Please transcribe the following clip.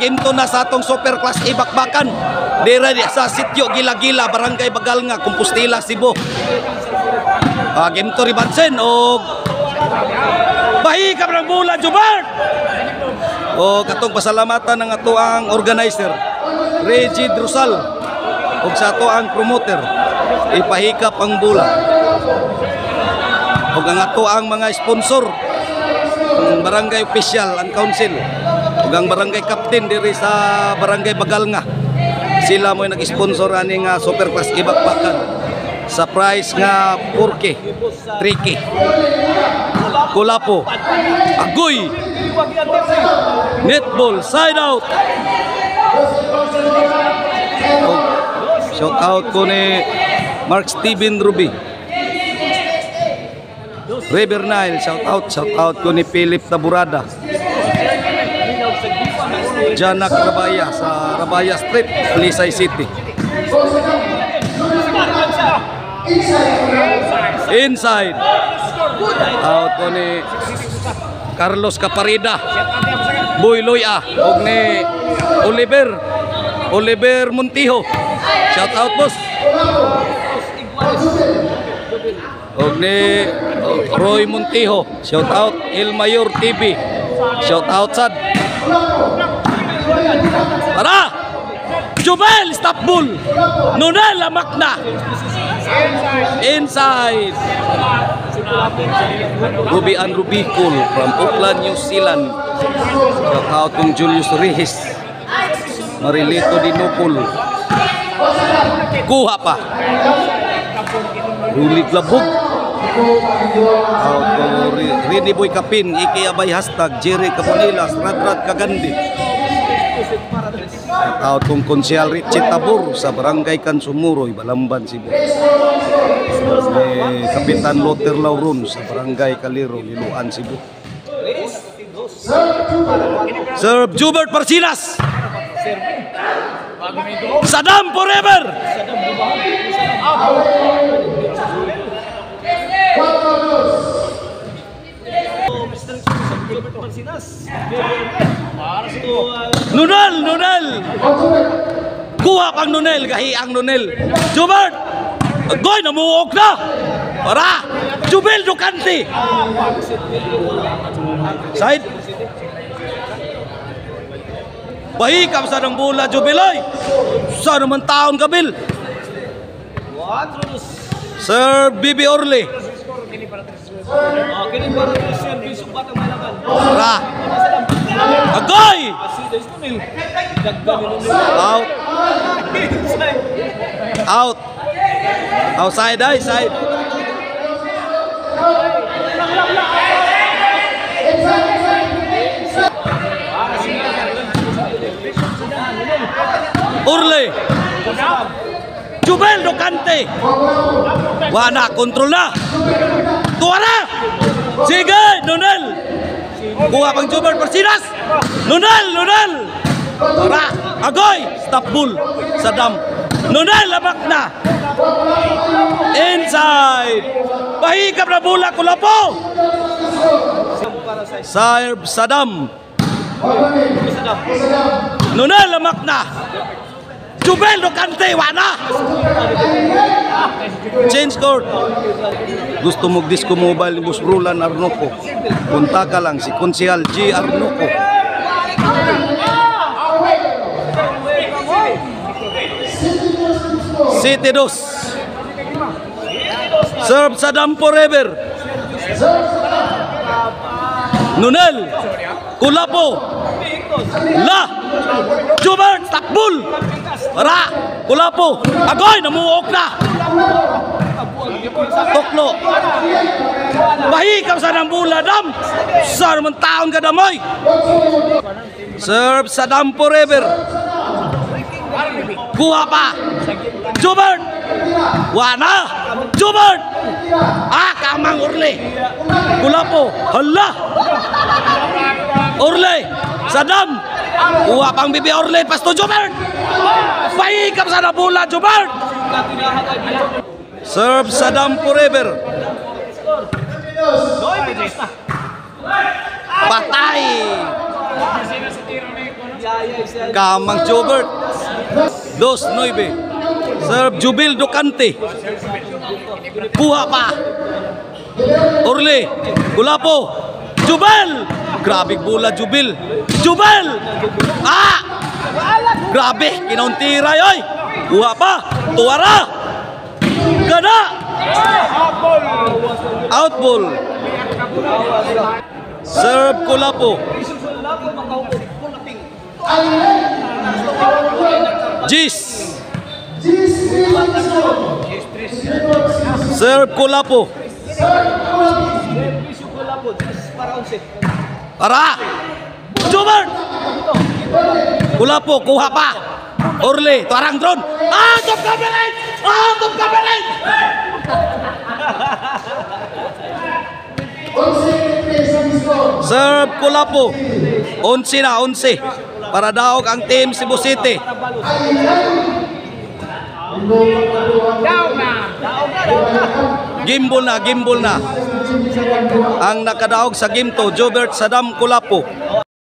ginto na sa atong super class ibakbakan. Dira sa sitio Gila-Gila, Barangay Bagalnga, Compostela, Cebu. Ginto ribansen o bahika ng bola, Jubert. O katong pasalamatan ng atuang organizer, Reggie Drusal, o sa atuang promoter, ipahikap ang bola. O ang atuang mga sponsor, ang barangay official and council, o ang barangay captain diri sa Barangay Bagalnga. Sila mo nag-sponsor ani nga super class ibakbakan. Sa price nga 4K, 3K. Kulapo, Agoy, netball, side out. Oh, shout out ko ni Mark Steven Ruby. River Nile, shout out ko ni Philip Taburada. Janak Rabaya sa Rabaya Street, Lisay City. Inside. Out ko ni Carlos Caparida, Boy Loya, og ni Oliver Montijo. Shout out boss. Og ni Roy Montijo. Shout out El Mayor TV. Shout out sad. Para Jubel Stapbul, Nonel Makna. Inside. Ruby and Rubicul from Auckland, New Zealand. Shout out kong Julius Rihis, Marilito Dinopol. Kuha pa. Rulig Labog. Out ko Rini Boy Kapin, Iki Abay hashtag Jerry Caponilas, Radrat Kagandi. Out kong Konsyal Richie Tabor sa Barangay Kansumuroy, Balamban, Cebu. Kapitan Loter Lauron sa Barangay Kaliro, Liloan, Cebu. Serve Jubert Parsilas. Saddam forever. Nunel. Kuha pang Nunel, gahiang Nunel. Jubert. Goy, namuok na. Para. Jubel Ducante. Side. Bahikam sa ng bola, Jubeloy. Sa naman taon ka, Bill. Sir Bibi Orly. Para. Agoy. Out. Outside, side. Orly. Jubel Ducante. Wala, kontrol na. Tuwa na. Sige, Nonel. Kuha pang Jubel Parsinas. Nonel. Tara. Agoy. Stop bull. Saddam. Nonel, labak na. Inside. Bahikap na bola, Kulapo. Serve Saddam. Nonel, lamak na. Jubel Ducante, wana. Change court. Gusto mo disco mobile ni Boss Roland Arnoco, punta ka lang si Konsyal G. Arnoco. City Dos. Serve Saddam forever. Nunel. Kulapo. La. Jubert Takbul. Para. Kulapo. Agoy, namuok na. Toklo. Bahikam sa ng bola, Dam. Sa naman taon ka, Damoy. Serve Saddam forever. Kuha pa. Jubert. Wana. Jubert. Kamang Orly. Kulapo. Hala. Orly. Saddam. Kuha pang Bibi Orly. Pasto Jubert. Bahikam sa ng bola, Jubert. Serve Saddam forever. Patay. Kamang Jobert. 2-9. Serve Jubil Ducante. Kuha pa. Orly. Gulapo. Jubel. Grabe bola Jubil. Jubel. Ah! Grabe. Kinauntira yoy. Kuha pa. Tuwara. Gana. Out ball. Serve Kulapo. Jis. Serve Kulapo. Para. Jubert. Kulapo, kuha pa. Orly, tuarang drone. Out of coverage! Out of coverage! Serve Kulapo. 11 na, 11. Para daog ang team Cebu City. Gimbal na. Ang nakadaog sa game to, Jobert Sadam Kulapo.